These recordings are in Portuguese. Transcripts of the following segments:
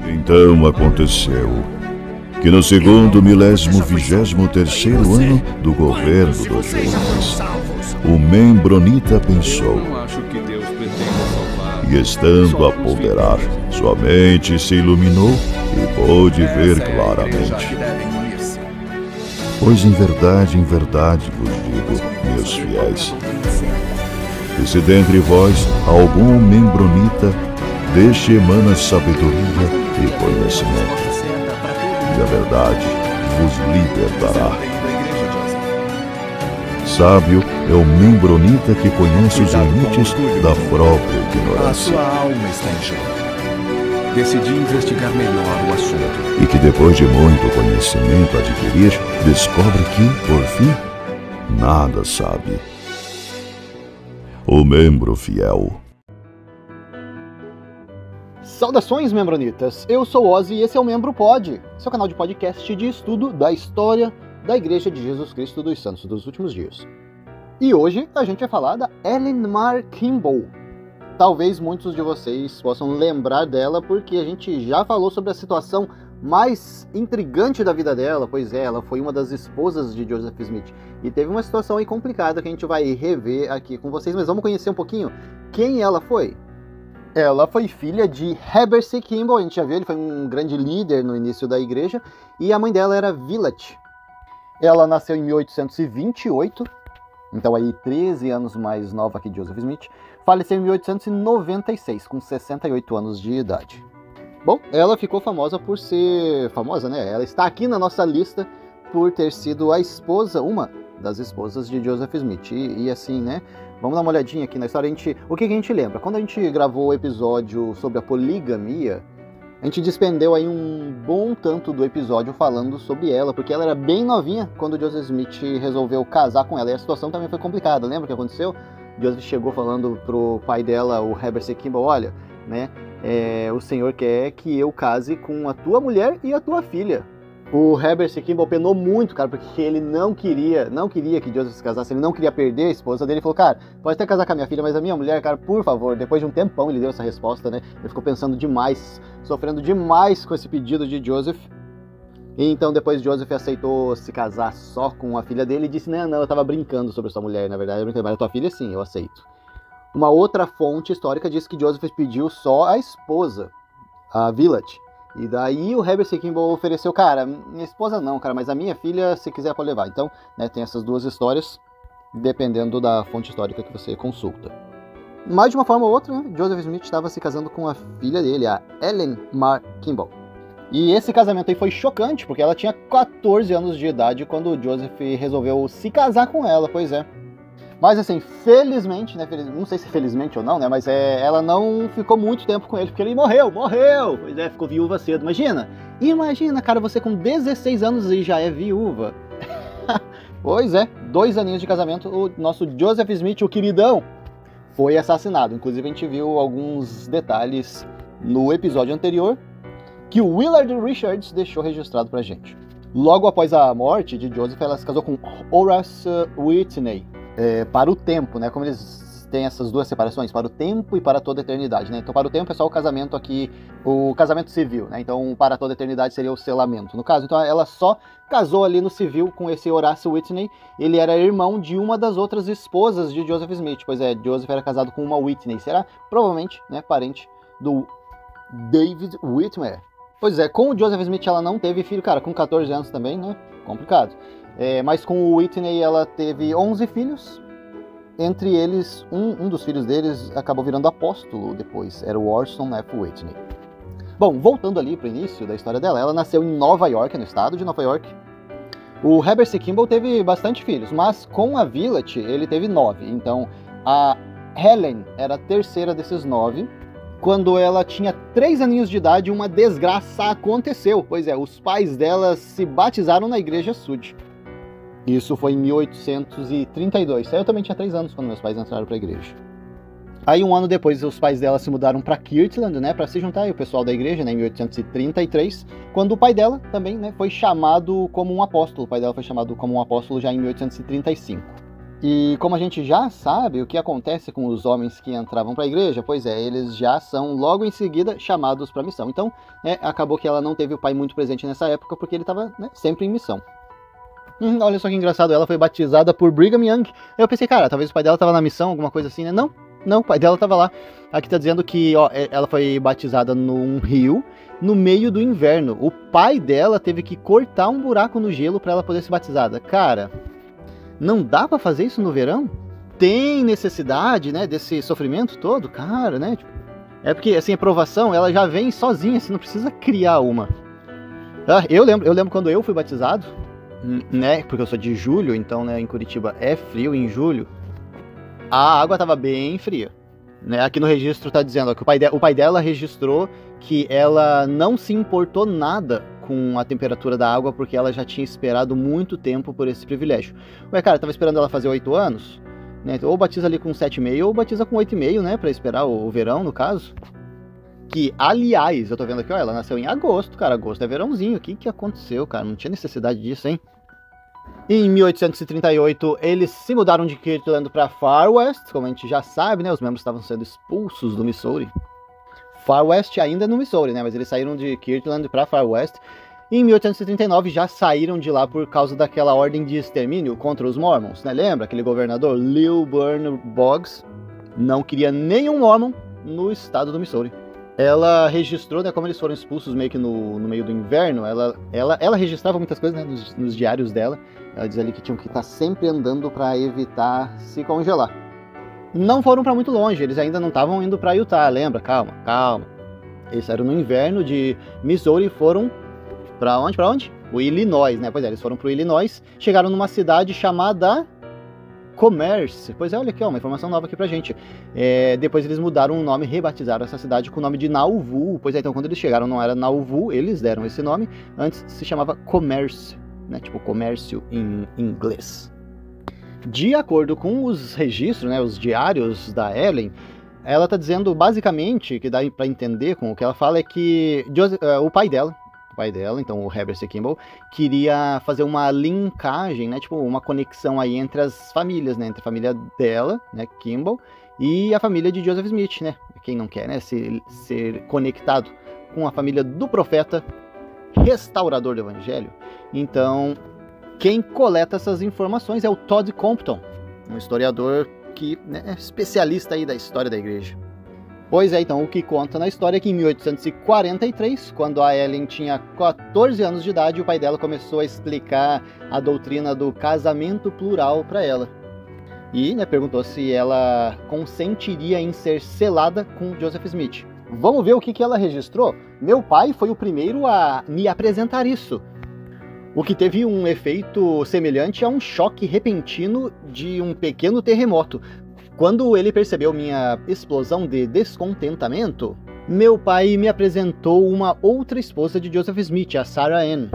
Então aconteceu que no segundo 1023º ano do governo do Jonas, o Membronita pensou, e estando a ponderar, sua mente se iluminou e pôde ver claramente. Pois em verdade vos digo, meus fiéis, que se dentre vós algum membronita deste emana sabedoria e conhecimento, e a verdade vos libertará. Sábio é o membronita que conhece os limites da própria ignorância. A sua alma está em jogo. Decidi investigar melhor o assunto. E que depois de muito conhecimento adquirir, descobre que, por fim, nada sabe. O membro fiel. Saudações, membronitas! Eu sou Ozzy e esse é o Membro Pod, seu canal de podcast de estudo da história da Igreja de Jesus Cristo dos Santos dos Últimos Dias. E hoje a gente vai falar da Ellen Mar Kimball. Talvez muitos de vocês possam lembrar dela porque a gente já falou sobre a situação mais intrigante da vida dela, pois é, ela foi uma das esposas de Joseph Smith. E teve uma situação aí complicada que a gente vai rever aqui com vocês, mas vamos conhecer um pouquinho quem ela foi. Ela foi filha de Heber C. Kimball, a gente já viu, ele foi um grande líder no início da igreja, e a mãe dela era Villette. Ela nasceu em 1828, então aí 13 anos mais nova que Joseph Smith, faleceu em 1896, com 68 anos de idade. Bom, ela ficou famosa por ser... famosa, né? Ela está aqui na nossa lista por ter sido a esposa, uma das esposas de Joseph Smith. E assim, né? Vamos dar uma olhadinha aqui na história. O que a gente lembra? Quando a gente gravou o episódio sobre a poligamia, a gente despendeu aí um bom tanto do episódio falando sobre ela, porque ela era bem novinha quando Joseph Smith resolveu casar com ela. E a situação também foi complicada. Lembra o que aconteceu? Joseph chegou falando pro pai dela, o Heber C. Kimball, olha, né? O Senhor quer que eu case com a tua mulher e a tua filha. O Heber C. Kimball penou muito, cara, porque ele não queria que Joseph se casasse, ele não queria perder a esposa dele. Ele falou, cara, pode até casar com a minha filha, mas a minha mulher, cara, por favor. Depois de um tempão ele deu essa resposta, né? Ele ficou pensando demais, sofrendo demais com esse pedido de Joseph. E então depois Joseph aceitou se casar só com a filha dele e disse, não, eu tava brincando sobre sua mulher, na verdade, mas a tua filha sim, eu aceito. Uma outra fonte histórica diz que Joseph pediu só a esposa, a Villette. E daí o Heber C. Kimball ofereceu, cara, minha esposa não, cara, mas a minha filha, se quiser, pode levar. Então, né, tem essas duas histórias, dependendo da fonte histórica que você consulta. Mas de uma forma ou outra, né, Joseph Smith estava se casando com a filha dele, a Ellen Mar Kimball. E esse casamento aí foi chocante, porque ela tinha 14 anos de idade quando Joseph resolveu se casar com ela, pois é. Mas assim, felizmente, né, não sei se felizmente ou não, né, mas ela não ficou muito tempo com ele, porque ele morreu, pois é, ficou viúva cedo. Imagina, cara, você com 16 anos e já é viúva. Pois é, 2 aninhos de casamento, o nosso Joseph Smith, o queridão, foi assassinado. Inclusive a gente viu alguns detalhes no episódio anterior, que o Willard Richards deixou registrado pra gente. Logo após a morte de Joseph, ela se casou com Horace Whitney, para o tempo, né? Como eles têm essas duas separações, para o tempo e para toda a eternidade, né? Então, para o tempo é só o casamento aqui, o casamento civil, né? Então, para toda a eternidade seria o selamento, no caso. Então, ela só casou ali no civil com esse Horace Whitney. Ele era irmão de uma das outras esposas de Joseph Smith, pois é, Joseph era casado com uma Whitney, será provavelmente, né, parente do David Whitmer. Pois é, com o Joseph Smith ela não teve filho, cara, com 14 anos também, né? Complicado. Mas com o Whitney ela teve 11 filhos. Entre eles, um dos filhos deles acabou virando apóstolo depois. Era o Orson F. Whitney. Bom, voltando ali para o início da história dela, ela nasceu em Nova York, no estado de Nova York. O Heber C. Kimball teve bastante filhos, mas com a Villette ele teve 9. Então a Helen era a terceira desses 9. Quando ela tinha 3 aninhos de idade, uma desgraça aconteceu. Pois é, os pais dela se batizaram na igreja Sud. Isso foi em 1832. Eu também tinha 3 anos quando meus pais entraram para a igreja. Aí um ano depois os pais dela se mudaram para Kirtland, né, para se juntar aí o pessoal da igreja, né, em 1833, quando o pai dela também, né, foi chamado como um apóstolo. O pai dela foi chamado como um apóstolo já em 1835. E como a gente já sabe o que acontece com os homens que entravam para a igreja, pois é, eles já são logo em seguida chamados para a missão. Então, acabou que ela não teve o pai muito presente nessa época porque ele estava sempre em missão. Olha só que engraçado, ela foi batizada por Brigham Young. Eu pensei, cara, talvez o pai dela estava na missão, alguma coisa assim, né? Não, o pai dela estava lá. Aqui tá dizendo que ela foi batizada num rio no meio do inverno. O pai dela teve que cortar um buraco no gelo para ela poder ser batizada. Cara, não dá pra fazer isso no verão? Tem necessidade, né, desse sofrimento todo? Cara, né? É porque, assim, a provação, ela já vem sozinha, você não precisa criar uma. Eu lembro quando eu fui batizado, né, porque eu sou de julho, então, né, em Curitiba é frio em julho, a água tava bem fria. Né? Aqui no registro tá dizendo que o pai dela registrou que ela não se importou nada com a temperatura da água, porque ela já tinha esperado muito tempo por esse privilégio. Ué, cara, tava esperando ela fazer 8 anos, né? Ou batiza ali com 7,5, ou batiza com 8,5, né? Pra esperar o verão, no caso. Que, aliás, eu tô vendo aqui, ó, ela nasceu em agosto, cara. Agosto é verãozinho. O que aconteceu, cara? Não tinha necessidade disso, hein? Em 1838, eles se mudaram de Kirtland para Far West, como a gente já sabe, né? Os membros estavam sendo expulsos do Missouri. Far West ainda no Missouri, né? Mas eles saíram de Kirtland para Far West. E em 1839 já saíram de lá por causa daquela ordem de extermínio contra os Mormons, né? Lembra? Aquele governador Lilburn Boggs não queria nenhum Mormon no estado do Missouri. Ela registrou, né, como eles foram expulsos meio que no meio do inverno, ela registrava muitas coisas, né, nos diários dela. Ela diz ali que tinham que estar sempre andando para evitar se congelar. Não foram para muito longe, eles ainda não estavam indo para Utah, lembra? Calma. Eles saíram no inverno de Missouri e foram para onde? O Illinois, né? Pois é, eles foram para o Illinois, chegaram numa cidade chamada Commerce. Pois é, olha aqui, ó, uma informação nova aqui pra gente. Depois eles mudaram o nome, rebatizaram essa cidade com o nome de Nauvoo. Pois é, então quando eles chegaram não era Nauvoo, eles deram esse nome. Antes se chamava Commerce, né? Tipo comércio em inglês. De acordo com os registros, né, os diários da Ellen, ela tá dizendo basicamente, que dá pra entender com o que ela fala, é que o pai dela, então o Heber C. Kimball, queria fazer uma linkagem, né, tipo uma conexão aí entre as famílias, né, entre a família dela, né, Kimball, e a família de Joseph Smith, né, quem não quer, né, ser conectado com a família do profeta, restaurador do evangelho. Então, quem coleta essas informações é o Todd Compton, um historiador que, né, é especialista aí da história da igreja. Pois é, então, o que conta na história é que em 1843, quando a Ellen tinha 14 anos de idade, o pai dela começou a explicar a doutrina do casamento plural para ela. E, né, perguntou se ela consentiria em ser selada com Joseph Smith. Vamos ver o que ela registrou? Meu pai foi o primeiro a me apresentar isso. O que teve um efeito semelhante a um choque repentino de um pequeno terremoto. Quando ele percebeu minha explosão de descontentamento, meu pai me apresentou uma outra esposa de Joseph Smith, a Sarah Ann.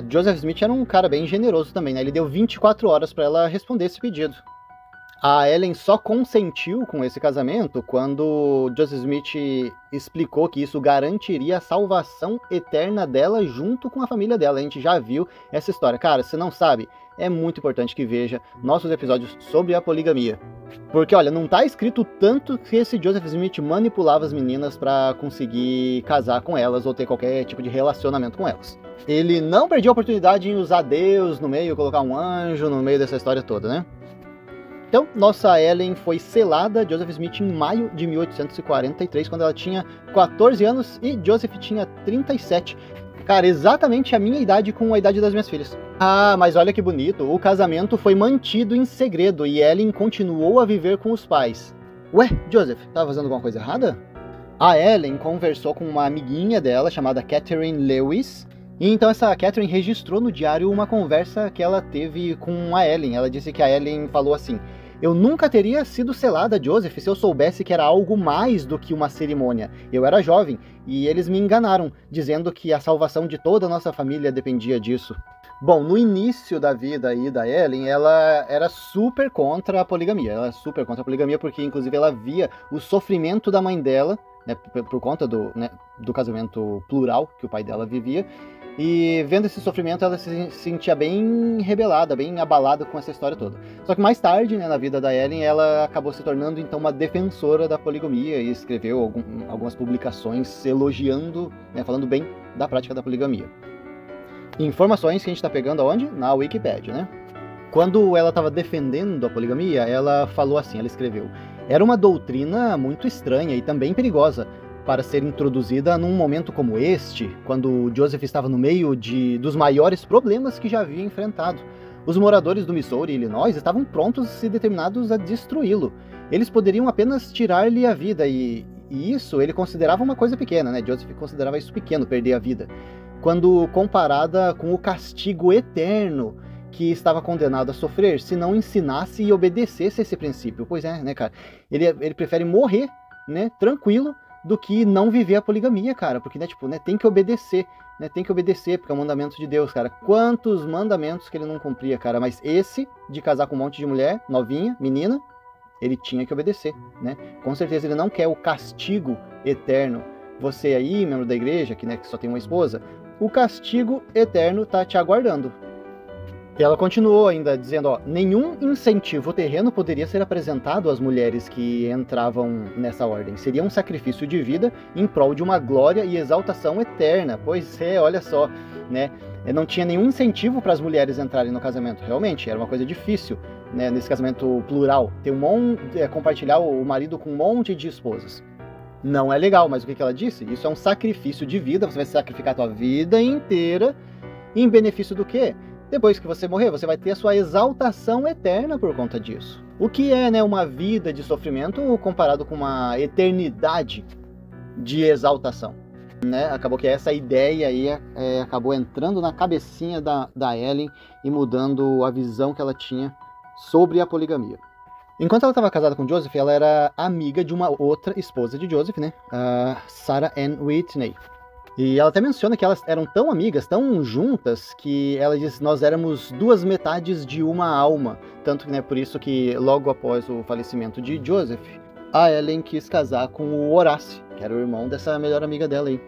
Joseph Smith era um cara bem generoso também, né? Ele deu 24 horas para ela responder esse pedido. A Ellen só consentiu com esse casamento quando Joseph Smith explicou que isso garantiria a salvação eterna dela junto com a família dela. A gente já viu essa história. Cara, você não sabe, é muito importante que veja nossos episódios sobre a poligamia. Porque, olha, não tá escrito tanto que esse Joseph Smith manipulava as meninas para conseguir casar com elas ou ter qualquer tipo de relacionamento com elas. Ele não perdia a oportunidade em usar Deus no meio, colocar um anjo no meio dessa história toda, né? Então, nossa Ellen foi selada Joseph Smith em maio de 1843, quando ela tinha 14 anos e Joseph tinha 37. Cara, exatamente a minha idade com a idade das minhas filhas. Mas olha que bonito, o casamento foi mantido em segredo e Ellen continuou a viver com os pais. Ué, Joseph, tava fazendo alguma coisa errada? A Ellen conversou com uma amiguinha dela chamada Catherine Lewis. E então essa Catherine registrou no diário uma conversa que ela teve com a Ellen. Ela disse que a Ellen falou assim: eu nunca teria sido selada, Joseph, se eu soubesse que era algo mais do que uma cerimônia. Eu era jovem e eles me enganaram, dizendo que a salvação de toda a nossa família dependia disso. Bom, no início da vida aí da Ellen, ela era super contra a poligamia. Ela era super contra a poligamia porque, inclusive, ela via o sofrimento da mãe dela né, por conta do casamento plural que o pai dela vivia. E vendo esse sofrimento, ela se sentia bem rebelada, bem abalada com essa história toda. Só que mais tarde, né, na vida da Ellen, ela acabou se tornando então uma defensora da poligamia e escreveu algumas publicações elogiando, né, falando bem da prática da poligamia. Informações que a gente está pegando aonde? Na Wikipedia, né? Quando ela estava defendendo a poligamia, ela falou assim, ela escreveu: era uma doutrina muito estranha e também perigosa para ser introduzida num momento como este, quando Joseph estava no meio dos maiores problemas que já havia enfrentado. Os moradores do Missouri e Illinois estavam prontos e determinados a destruí-lo. Eles poderiam apenas tirar-lhe a vida, e isso ele considerava uma coisa pequena, né? Joseph considerava isso pequeno, perder a vida, quando comparada com o castigo eterno que estava condenado a sofrer se não ensinasse e obedecesse esse princípio. Pois é, né, cara? Ele prefere morrer, né, tranquilo, do que não viver a poligamia, cara, porque, né, tipo, né, tem que obedecer, porque é o mandamento de Deus, cara. Quantos mandamentos que ele não cumpria, cara, mas esse de casar com um monte de mulher, novinha, menina, ele tinha que obedecer, né? Com certeza ele não quer o castigo eterno. Você aí, membro da igreja, que, né, que só tem uma esposa, o castigo eterno tá te aguardando. E ela continuou ainda dizendo, ó, nenhum incentivo terreno poderia ser apresentado às mulheres que entravam nessa ordem. Seria um sacrifício de vida em prol de uma glória e exaltação eterna. Pois é, olha só, né? Não tinha nenhum incentivo para as mulheres entrarem no casamento. Realmente, era uma coisa difícil, né, nesse casamento plural. Ter compartilhar o marido com um monte de esposas. Não é legal, mas o que ela disse? Isso é um sacrifício de vida. Você vai sacrificar a tua vida inteira em benefício do quê? Depois que você morrer, você vai ter a sua exaltação eterna por conta disso. O que é, né, uma vida de sofrimento comparado com uma eternidade de exaltação? Né? Acabou que essa ideia aí acabou entrando na cabecinha da Ellen e mudando a visão que ela tinha sobre a poligamia. Enquanto ela estava casada com Joseph, ela era amiga de uma outra esposa de Joseph, né? A Sarah Ann Whitney. E ela até menciona que elas eram tão amigas, tão juntas, que ela diz, nós éramos duas metades de uma alma. Tanto que, né, por isso que logo após o falecimento de Joseph, a Ellen quis casar com o Horace, que era o irmão dessa melhor amiga dela aí.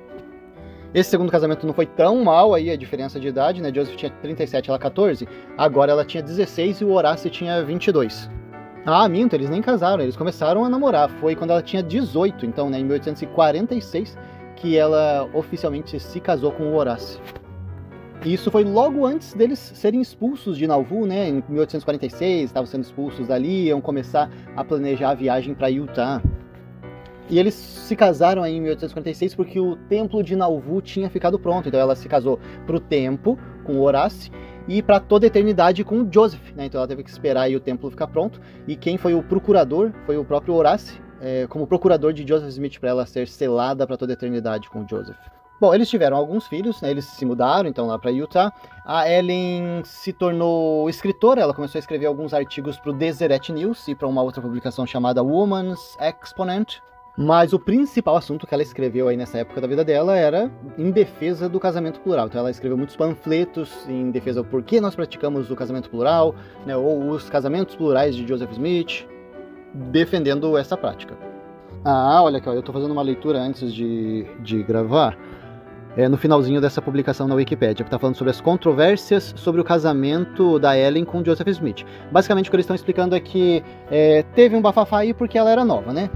Esse segundo casamento não foi tão mal aí, a diferença de idade, né? Joseph tinha 37, ela 14, agora ela tinha 16 e o Horace tinha 22. Ah, minto, eles nem casaram, eles começaram a namorar, foi quando ela tinha 18, então, né, em 1846, que ela oficialmente se casou com o Horace. E isso foi logo antes deles serem expulsos de Nauvoo, né? Em 1846, estavam sendo expulsos dali, iam começar a planejar a viagem para Utah. E eles se casaram aí em 1846 porque o templo de Nauvoo tinha ficado pronto. Então ela se casou para o tempo com o Horace e para toda a eternidade com o Joseph, né? Então ela teve que esperar aí o templo ficar pronto. E quem foi o procurador foi o próprio Horace, como procurador de Joseph Smith, para ela ser selada para toda a eternidade com o Joseph. Bom, eles tiveram alguns filhos, né? Eles se mudaram então lá para Utah. A Ellen se tornou escritora, ela começou a escrever alguns artigos para o Deseret News e para uma outra publicação chamada Woman's Exponent. Mas o principal assunto que ela escreveu aí nessa época da vida dela era em defesa do casamento plural. Então ela escreveu muitos panfletos em defesa do porquê nós praticamos o casamento plural, né? Ou os casamentos plurais de Joseph Smith, defendendo essa prática. Ah, olha aqui, ó, eu estou fazendo uma leitura antes de gravar. No finalzinho dessa publicação na Wikipedia, que está falando sobre as controvérsias sobre o casamento da Ellen com Joseph Smith. Basicamente o que eles estão explicando é que teve um bafafá aí porque ela era nova, né?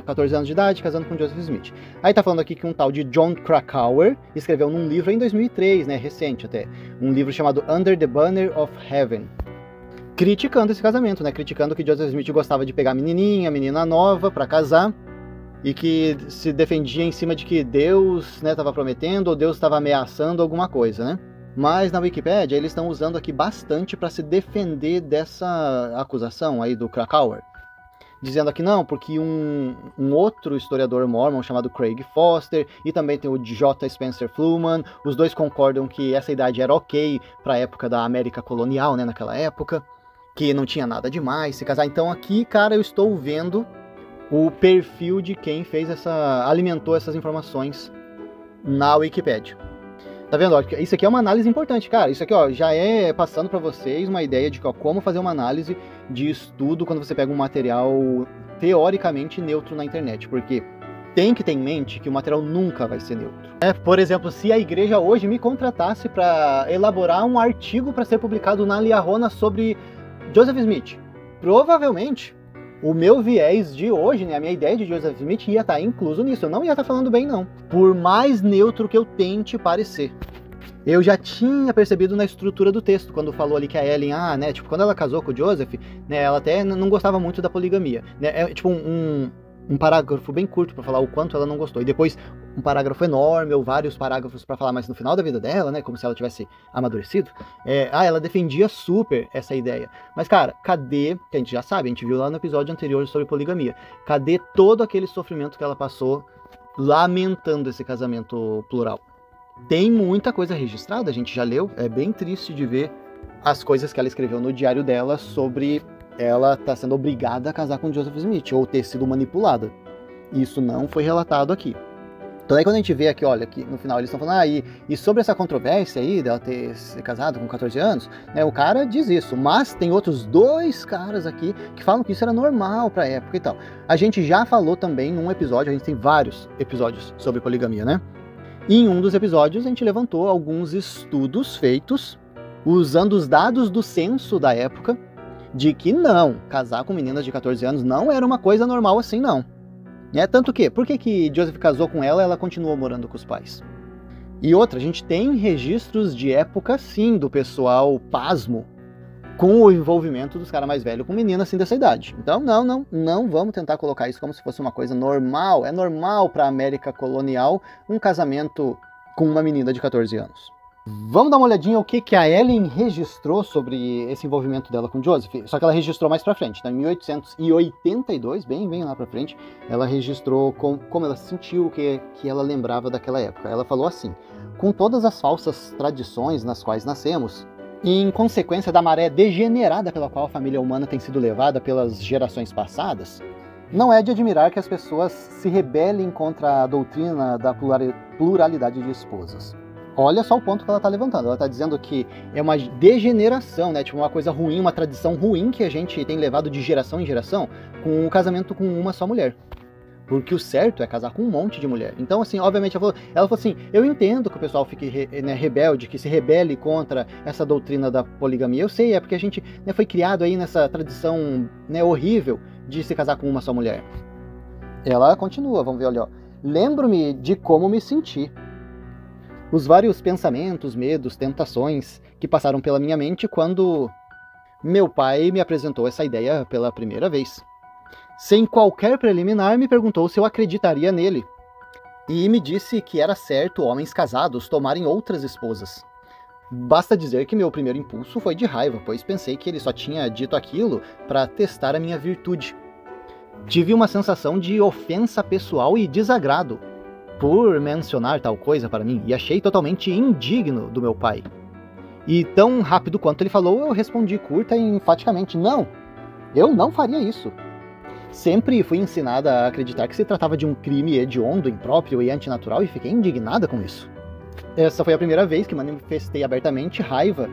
14 anos de idade, casando com Joseph Smith. Aí está falando aqui que um tal de John Krakauer escreveu num livro em 2003, né? Recente até, um livro chamado Under the Banner of Heaven, criticando esse casamento, né? Criticando que Joseph Smith gostava de pegar menina nova para casar, e que se defendia em cima de que Deus, né, estava prometendo ou Deus estava ameaçando alguma coisa, né? Mas na Wikipédia eles estão usando aqui bastante para se defender dessa acusação aí do Krakauer, dizendo aqui não, porque um outro historiador mormon chamado Craig Foster e também tem o J. Spencer Fluhman, os dois concordam que essa idade era ok para a época da América colonial, né, naquela época, que não tinha nada demais se casar. Então aqui, cara, eu estou vendo o perfil de quem alimentou essas informações na Wikipedia. Tá vendo? Ó, isso aqui é uma análise importante, cara. Isso aqui, ó, já é passando para vocês uma ideia de como fazer uma análise de estudo quando você pega um material teoricamente neutro na internet. Porque tem que ter em mente que o material nunca vai ser neutro. Por exemplo, se a igreja hoje me contratasse para elaborar um artigo para ser publicado na Liahona sobre Joseph Smith, provavelmente o meu viés de hoje, né, a minha ideia de Joseph Smith ia estar incluso nisso. Eu não ia estar falando bem, não. Por mais neutro que eu tente parecer. Eu já tinha percebido na estrutura do texto, quando falou ali que a Ellen, quando ela casou com o Joseph, né, ela até não gostava muito da poligamia. Né, é tipo um parágrafo bem curto para falar o quanto ela não gostou. E depois um parágrafo enorme, ou vários parágrafos para falar mais no final da vida dela, né? Como se ela tivesse amadurecido. Ela defendia super essa ideia. Mas, cara, cadê, que a gente já sabe, a gente viu lá no episódio anterior sobre poligamia, cadê todo aquele sofrimento que ela passou lamentando esse casamento plural? Tem muita coisa registrada, a gente já leu, é bem triste de ver as coisas que ela escreveu no diário dela sobre ela tá sendo obrigada a casar com Joseph Smith, ou ter sido manipulada. Isso não foi relatado aqui. Então aí quando a gente vê aqui, olha, que no final eles estão falando, e sobre essa controvérsia aí dela ter se casado com 14 anos, né, o cara diz isso, mas tem outros 2 caras aqui que falam que isso era normal pra época e tal. A gente já falou também num episódio, a gente tem vários episódios sobre poligamia, né? E em um dos episódios a gente levantou alguns estudos feitos usando os dados do censo da época, de que não, casar com meninas de 14 anos não era uma coisa normal assim, não. Tanto que, por que Joseph casou com ela e ela continuou morando com os pais? E outra, a gente tem registros de época, sim, do pessoal pasmo, com o envolvimento dos caras mais velhos com meninas assim dessa idade. Então, não vamos tentar colocar isso como se fosse uma coisa normal. É normal para a América colonial um casamento com uma menina de 14 anos. Vamos dar uma olhadinha o que a Ellen registrou sobre esse envolvimento dela com Joseph. Só que ela registrou mais pra frente, tá? Em 1882, bem lá pra frente, ela registrou como ela sentiu, o que ela lembrava daquela época. Ela falou assim: com todas as falsas tradições nas quais nascemos, e em consequência da maré degenerada pela qual a família humana tem sido levada pelas gerações passadas, não é de admirar que as pessoas se rebelem contra a doutrina da pluralidade de esposas. Olha só o ponto que ela está levantando. Ela está dizendo que é uma degeneração, né? Tipo, uma coisa ruim, uma tradição ruim que a gente tem levado de geração em geração com o casamento com uma só mulher. Porque o certo é casar com um monte de mulher. Então, assim, obviamente, ela falou assim, eu entendo que o pessoal fique rebelde, que se rebele contra essa doutrina da poligamia. Eu sei, é porque a gente foi criado aí nessa tradição horrível de se casar com uma só mulher. Ela continua, vamos ver, olha, lembro-me de como me senti. Os vários pensamentos, medos, tentações que passaram pela minha mente quando meu pai me apresentou essa ideia pela primeira vez. Sem qualquer preliminar, me perguntou se eu acreditaria nele. E me disse que era certo homens casados tomarem outras esposas. Basta dizer que meu primeiro impulso foi de raiva, pois pensei que ele só tinha dito aquilo para testar a minha virtude. Tive uma sensação de ofensa pessoal e desagrado por mencionar tal coisa para mim, e achei totalmente indigno do meu pai. E tão rápido quanto ele falou, eu respondi curta e enfaticamente: não, eu não faria isso. Sempre fui ensinada a acreditar que se tratava de um crime hediondo, impróprio e antinatural, e fiquei indignada com isso. Essa foi a primeira vez que manifestei abertamente raiva,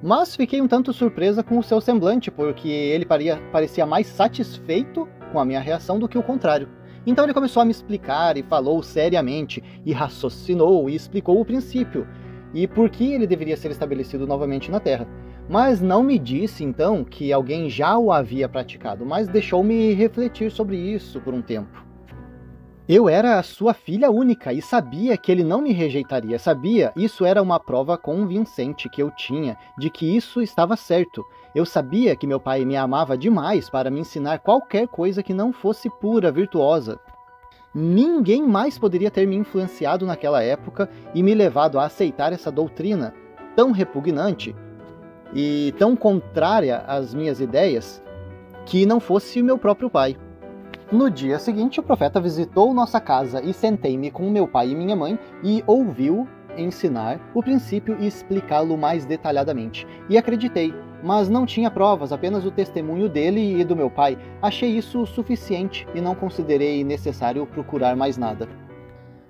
mas fiquei um tanto surpresa com o seu semblante, porque ele parecia mais satisfeito com a minha reação do que o contrário. Então ele começou a me explicar e falou seriamente, e raciocinou e explicou o princípio, e por que ele deveria ser estabelecido novamente na Terra. Mas não me disse, então, que alguém já o havia praticado, mas deixou-me refletir sobre isso por um tempo. Eu era a sua filha única e sabia que ele não me rejeitaria. Sabia, isso era uma prova convincente que eu tinha de que isso estava certo. Eu sabia que meu pai me amava demais para me ensinar qualquer coisa que não fosse pura, virtuosa. Ninguém mais poderia ter me influenciado naquela época e me levado a aceitar essa doutrina tão repugnante e tão contrária às minhas ideias que não fosse o meu próprio pai. No dia seguinte, o profeta visitou nossa casa e sentei-me com meu pai e minha mãe e ouviu ensinar o princípio e explicá-lo mais detalhadamente. E acreditei, mas não tinha provas, apenas o testemunho dele e do meu pai. Achei isso suficiente e não considerei necessário procurar mais nada.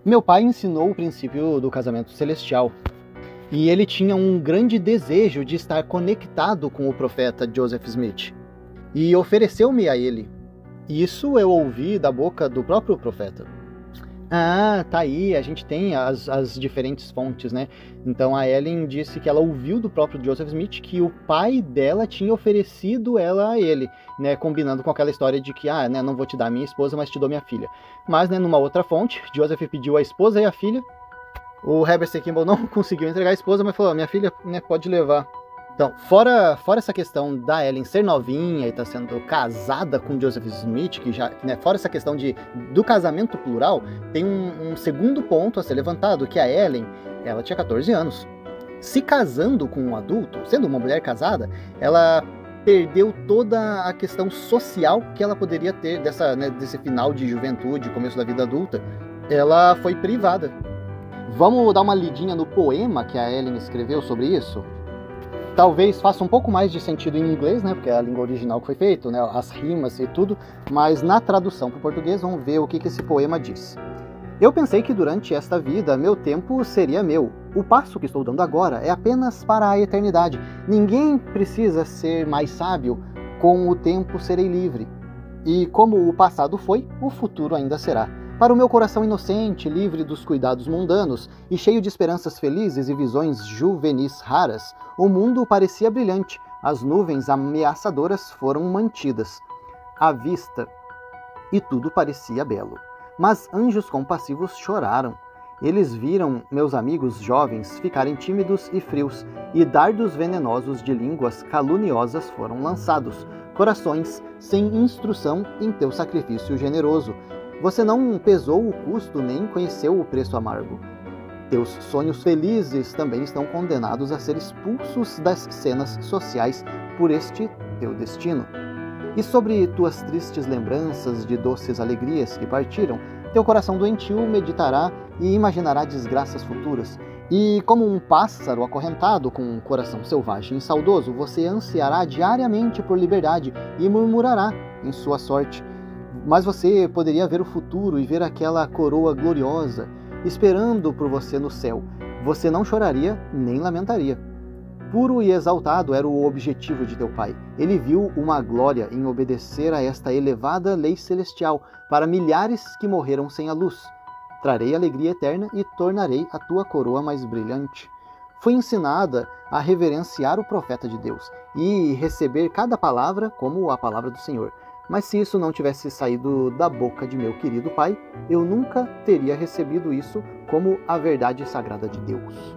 Meu pai ensinou o princípio do casamento celestial. E ele tinha um grande desejo de estar conectado com o profeta Joseph Smith. E ofereceu-me a ele. Isso eu ouvi da boca do próprio profeta. Ah, tá aí, a gente tem as diferentes fontes, né? Então a Ellen disse que ela ouviu do próprio Joseph Smith que o pai dela tinha oferecido ela a ele, né? Combinando com aquela história de que, né, não vou te dar minha esposa, mas te dou minha filha. Mas, né, numa outra fonte, Joseph pediu a esposa e a filha. O Herbert C. Kimball não conseguiu entregar a esposa, mas falou, minha filha, né, pode levar. Então, fora essa questão da Ellen ser novinha e estar sendo casada com Joseph Smith, que já, né, fora essa questão do casamento plural, tem um segundo ponto a ser levantado, que a Ellen, ela tinha 14 anos. Se casando com um adulto, sendo uma mulher casada, ela perdeu toda a questão social que ela poderia ter desse final de juventude, começo da vida adulta. Ela foi privada. Vamos dar uma lidinha no poema que a Ellen escreveu sobre isso? Talvez faça um pouco mais de sentido em inglês, né, porque é a língua original que foi feita, né, as rimas e tudo, mas na tradução para o português vamos ver o que esse poema diz. Eu pensei que durante esta vida meu tempo seria meu. O passo que estou dando agora é apenas para a eternidade. Ninguém precisa ser mais sábio, com o tempo serei livre. E como o passado foi, o futuro ainda será. Para o meu coração inocente, livre dos cuidados mundanos e cheio de esperanças felizes e visões juvenis raras, o mundo parecia brilhante, as nuvens ameaçadoras foram mantidas à vista e tudo parecia belo. Mas anjos compassivos choraram. Eles viram meus amigos jovens ficarem tímidos e frios, e dardos venenosos de línguas caluniosas foram lançados, corações sem instrução em teu sacrifício generoso. Você não pesou o custo nem conheceu o preço amargo. Teus sonhos felizes também estão condenados a ser expulsos das cenas sociais por este teu destino. E sobre tuas tristes lembranças de doces alegrias que partiram, teu coração doentio meditará e imaginará desgraças futuras. E como um pássaro acorrentado com um coração selvagem e saudoso, você ansiará diariamente por liberdade e murmurará em sua sorte. Mas você poderia ver o futuro e ver aquela coroa gloriosa esperando por você no céu. Você não choraria nem lamentaria. Puro e exaltado era o objetivo de teu pai. Ele viu uma glória em obedecer a esta elevada lei celestial para milhares que morreram sem a luz. Trarei alegria eterna e tornarei a tua coroa mais brilhante. Fui ensinada a reverenciar o profeta de Deus e receber cada palavra como a palavra do Senhor. Mas se isso não tivesse saído da boca de meu querido pai, eu nunca teria recebido isso como a verdade sagrada de Deus.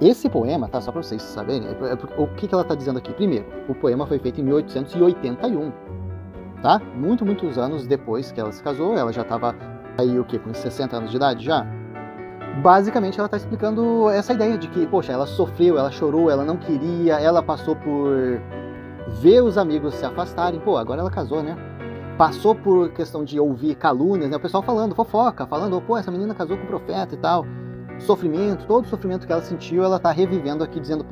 Esse poema, tá, só para vocês saberem, o que ela está dizendo aqui? Primeiro, o poema foi feito em 1881, tá? Muitos anos depois que ela se casou, ela já estava aí, o quê? Com 60 anos de idade já? Basicamente ela está explicando essa ideia de que, poxa, ela sofreu, ela chorou, ela não queria, ela passou por ver os amigos se afastarem, agora ela casou, né? Passou por questão de ouvir calúnias, né? O pessoal falando, fofoca, falando, essa menina casou com o profeta e tal. Sofrimento, todo o sofrimento que ela sentiu, ela tá revivendo aqui, dizendo,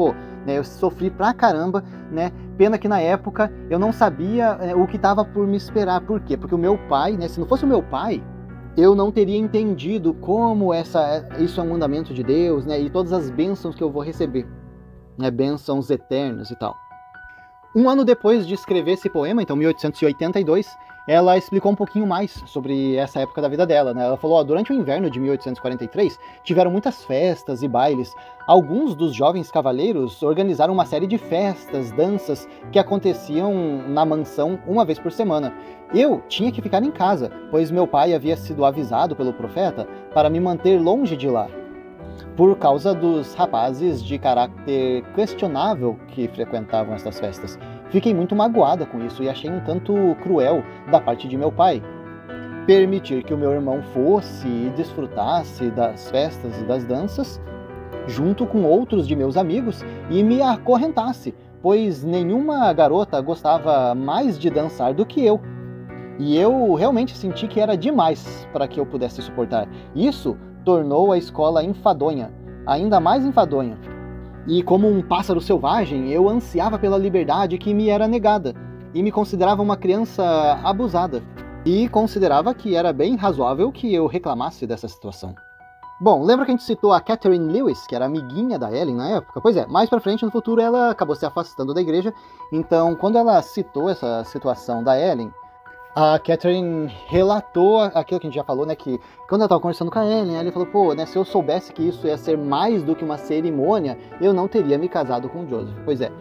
né, eu sofri pra caramba, né? Pena que na época eu não sabia o que tava por me esperar. Por quê? Porque o meu pai, né? Se não fosse o meu pai, eu não teria entendido como isso é um mandamento de Deus, né? E todas as bênçãos que eu vou receber, né? Bênçãos eternas e tal. Um ano depois de escrever esse poema, então 1882, ela explicou um pouquinho mais sobre essa época da vida dela, né? Ela falou, durante o inverno de 1843, tiveram muitas festas e bailes. Alguns dos jovens cavaleiros organizaram uma série de festas, danças, que aconteciam na mansão uma vez por semana. Eu tinha que ficar em casa, pois meu pai havia sido avisado pelo profeta para me manter longe de lá, por causa dos rapazes de caráter questionável que frequentavam estas festas. Fiquei muito magoada com isso e achei um tanto cruel da parte de meu pai permitir que o meu irmão fosse e desfrutasse das festas e das danças junto com outros de meus amigos e me acorrentasse, pois nenhuma garota gostava mais de dançar do que eu. E eu realmente senti que era demais para que eu pudesse suportar. Isso tornou a escola enfadonha, ainda mais enfadonha. E como um pássaro selvagem, eu ansiava pela liberdade que me era negada, e me considerava uma criança abusada, e considerava que era bem razoável que eu reclamasse dessa situação. Bom, lembra que a gente citou a Catherine Lewis, que era amiguinha da Ellen na época? Pois é, mais pra frente no futuro ela acabou se afastando da igreja, então quando ela citou essa situação da Ellen, A Catherine relatou aquilo que a gente já falou, né, que quando ela tava conversando com a Ellen, ela falou, pô, né, se eu soubesse que isso ia ser mais do que uma cerimônia, eu não teria me casado com o Joseph. Pois é,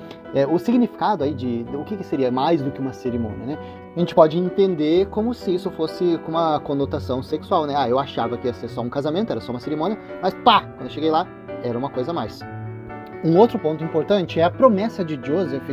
o significado aí de o que seria mais do que uma cerimônia, né? A gente pode entender como se isso fosse com uma conotação sexual, né? Eu achava que ia ser só um casamento, era só uma cerimônia, mas pá, quando eu cheguei lá, era uma coisa a mais. Um outro ponto importante é a promessa de Joseph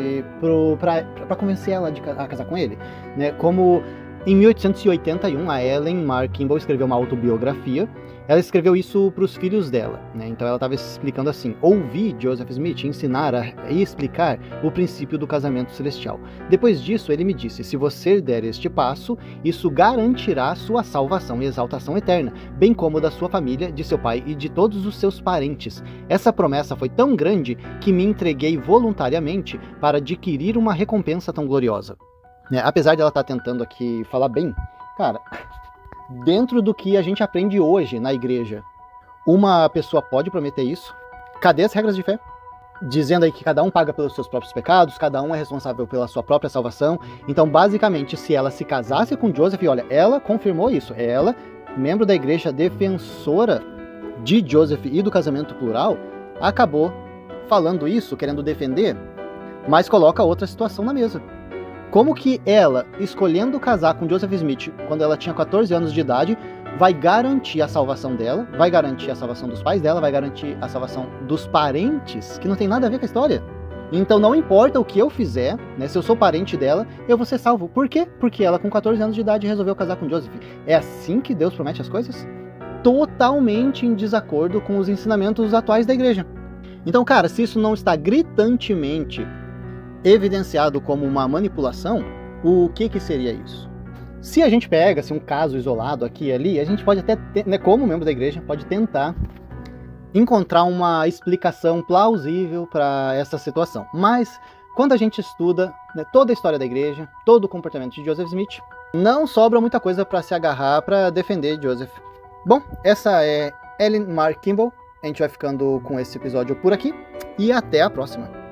para convencer ela a casar com ele, né? Como em 1881 a Ellen Mar Kimball escreveu uma autobiografia. Ela escreveu isso para os filhos dela, né? Então ela estava explicando assim: ouvi Joseph Smith ensinar e explicar o princípio do casamento celestial. Depois disso ele me disse: se você der este passo, isso garantirá sua salvação e exaltação eterna, bem como da sua família, de seu pai e de todos os seus parentes. Essa promessa foi tão grande que me entreguei voluntariamente para adquirir uma recompensa tão gloriosa. Apesar de ela estar tentando aqui falar bem, cara, dentro do que a gente aprende hoje na igreja, uma pessoa pode prometer isso? Cadê as regras de fé? Dizendo aí que cada um paga pelos seus próprios pecados, cada um é responsável pela sua própria salvação. Então, basicamente, se ela se casasse com Joseph, olha, ela confirmou isso. Ela, membro da igreja defensora de Joseph e do casamento plural, acabou falando isso, querendo defender, mas coloca outra situação na mesa. Como que ela, escolhendo casar com Joseph Smith quando ela tinha 14 anos de idade, vai garantir a salvação dela, vai garantir a salvação dos pais dela, vai garantir a salvação dos parentes, que não tem nada a ver com a história? Então não importa o que eu fizer, né, se eu sou parente dela, eu vou ser salvo. Por quê? Porque ela com 14 anos de idade resolveu casar com Joseph. É assim que Deus promete as coisas? Totalmente em desacordo com os ensinamentos atuais da igreja. Então, cara, se isso não está gritantemente evidenciado como uma manipulação, o que seria isso? Se a gente pega um caso isolado aqui e ali, a gente pode até, né, como membro da igreja, pode tentar encontrar uma explicação plausível para essa situação. Mas, quando a gente estuda, né, toda a história da igreja, todo o comportamento de Joseph Smith, não sobra muita coisa para se agarrar para defender Joseph. Bom, essa é Ellen Mar Kimball. A gente vai ficando com esse episódio por aqui e até a próxima.